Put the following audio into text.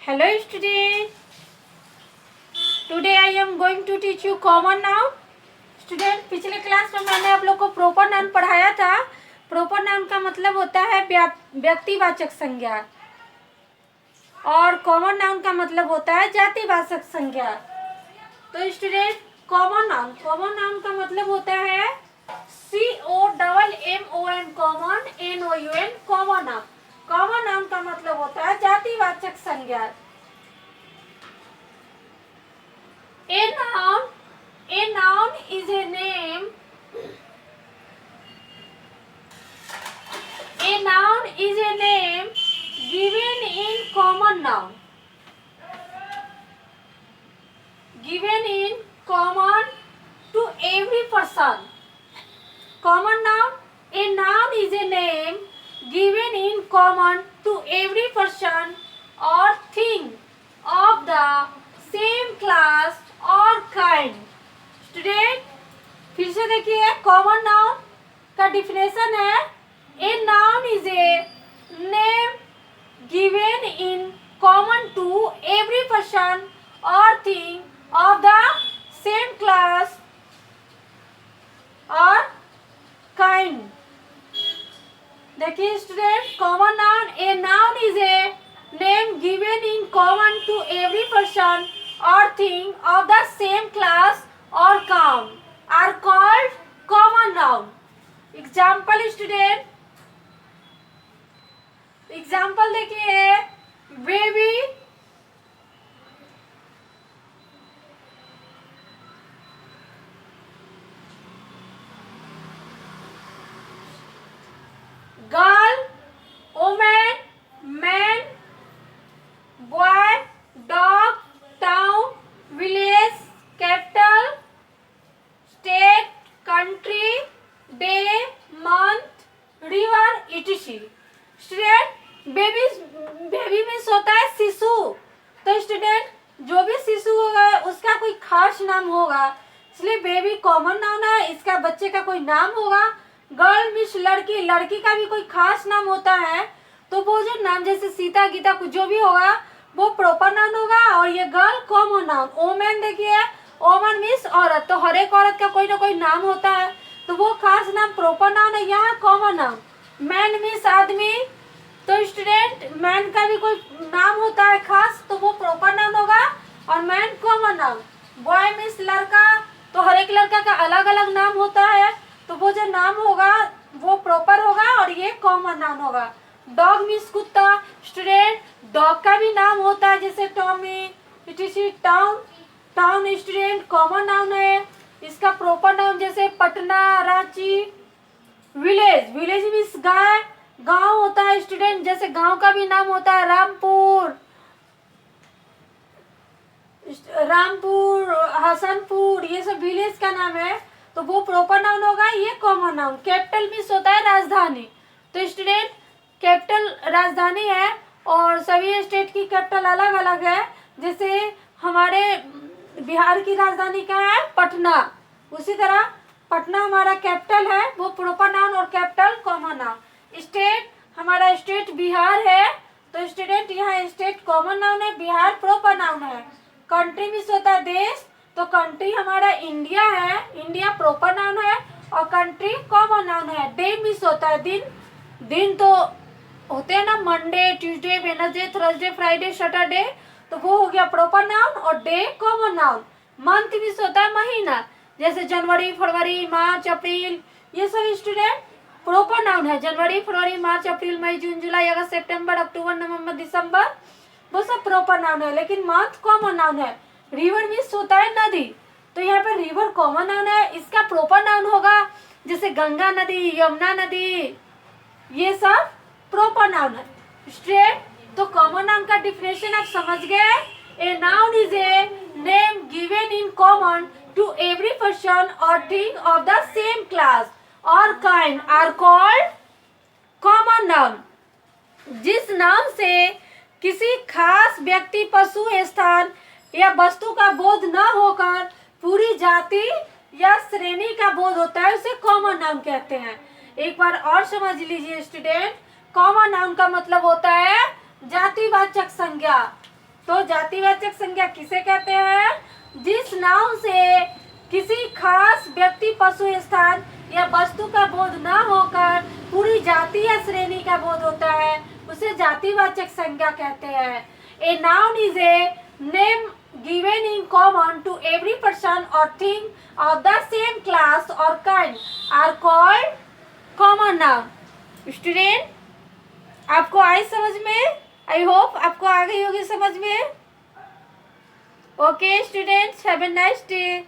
Hello student, today I am going to teach you common noun. Student, पिछले class में मैंने आप लोग को प्रॉपर नाउन पढ़ाया था. प्रॉपर नाउन का मतलब होता है व्यक्तिवाचक संज्ञा और कॉमन नाउन का मतलब होता है जातिवाचक संज्ञा. तो स्टूडेंट, कॉमन नाउन का मतलब होता है COMMON common NOUN common noun. Common noun का मतलब होता है जातिवाचक संज्ञा. A noun is a name. A noun is a name given in common noun. Given in common to every person. Common noun. A noun is a name given in common to every person or thing of the same class और kind. Student, फिर से देखिए, common noun का definition है a noun is a name given in common to every person और thing of the same class और kind. देखिए student, common noun, a noun is a name given in common to every person or thing of the same class or count are called common noun. Example student, example देखिए, baby, girl, woman, man, boy, dog, town, village, capital, state, country, day, month, river, etc. Student, baby means होता है शिशु. तो student, जो भी शिशु होगा उसका कोई खास नाम होगा, इसलिए बेबी कॉमन नाउन है. इसका बच्चे का कोई नाम होगा. गर्ल मीन्स लड़की, लड़की का भी कोई खास नाम होता है. तो वो जो नाम जैसे सीता, गीता, कुछ जो भी होगा वो प्रॉपर नाउन होगा. और ये गर्ल कॉमन नाउन. ओमेन देखिए, ओमन मीन्स औरत, तो हर एक औरत का कोई ना कोई नाम होता है, तो वो खास नाम प्रॉपर नाउन है. यहाँ कॉमन नाउन. मैन मीन्स आदमी, तो स्टूडेंट मैन का भी कोई नाम होता है खास, तो वो प्रॉपर नाउन होगा और man common noun. Boy means लड़का, तो हर एक लड़का का अलग अलग नाम होता है, तो वो जो नाम होगा वो प्रॉपर होगा और ये कॉमन नाउन होगा. डॉग मीन्स कुत्ता. स्टूडेंट, डॉग का भी नाम होता है जैसे Tommy, etc.. Town student common noun है. इसका प्रॉपर नाउन जैसे पटना, रांची. विलेज मीन्स गांव होता है स्टूडेंट, जैसे गांव का भी नाम होता है रामपुर, हसनपुर, ये सब विलेज का नाम है, तो वो प्रॉपर नाउन होगा. ये कॉमन नाउन. कैपिटल मीन्स होता है राजधानी. तो स्टूडेंट, कैपिटल राजधानी है और सभी स्टेट की कैपिटल अलग अलग है. जैसे हमारे बिहार की राजधानी क्या है? पटना. उसी तरह पटना हमारा कैपिटल है, वो प्रॉपर नाउन और कैपिटल कॉमन नाउन. स्टेट, हमारा स्टेट बिहार है, तो स्टूडेंट यहाँ स्टेट कॉमन नाउन है, बिहार प्रॉपर नाउन है. कंट्री मीन्स होता है देश, तो कंट्री हमारा इंडिया है, इंडिया प्रॉपर नाउन है और कंट्री कॉमन नाउन है. डे मीन्स होता है दिन. दिन तो होते हैं ना, Monday, Tuesday, Wednesday, Thursday, Friday, Saturday, तो वो हो गया प्रॉपर नाउन और day common noun. Month means होता है महीना, जैसे जनवरी, फरवरी, मार्च, अप्रैल, ये सब स्टूडेंट प्रॉपर नाउन है. जनवरी, फरवरी, मार्च, अप्रैल, मई, जून, जुलाई, अगस्त, सितंबर, अक्टूबर, नवंबर, दिसंबर, वो सब प्रॉपर नाउन है, लेकिन मंथ कॉमन नाउन है. रिवर मीन्स होता है नदी, तो यहाँ पे रिवर कॉमन नाउन है. इसका प्रॉपर नाउन होगा जैसे गंगा नदी, यमुना नदी, ये सब प्रॉपर नाउन है. स्ट्रेट, तो कॉमन नाउन का डिफिनेशन आप समझ गए. A noun is a name given in common to every person और thing of the same class और kind are called common noun. जिस नाम से किसी खास व्यक्ति, पशु, स्थान या वस्तु का बोध न होकर पूरी जाति या श्रेणी का बोध होता है, उसे कॉमन नाउन कहते हैं. एक बार और समझ लीजिए स्टूडेंट, कॉमन नाउन का मतलब होता है जातिवाचक संज्ञा. तो जातिवाचक संज्ञा किसे कहते हैं? जिस नाउन से किसी खास व्यक्ति, पशु, स्थान या वस्तु का बोध न होकर पूरी जाति या श्रेणी का बोध होता है, उसे जातिवाचक संज्ञा कहते हैं। ए noun is a name given in common to every person or thing of the same class or kind are called common noun. Student, आपको आई समझ में? आई होप आपको आ गई होगी समझ में। Okay students, have a nice day.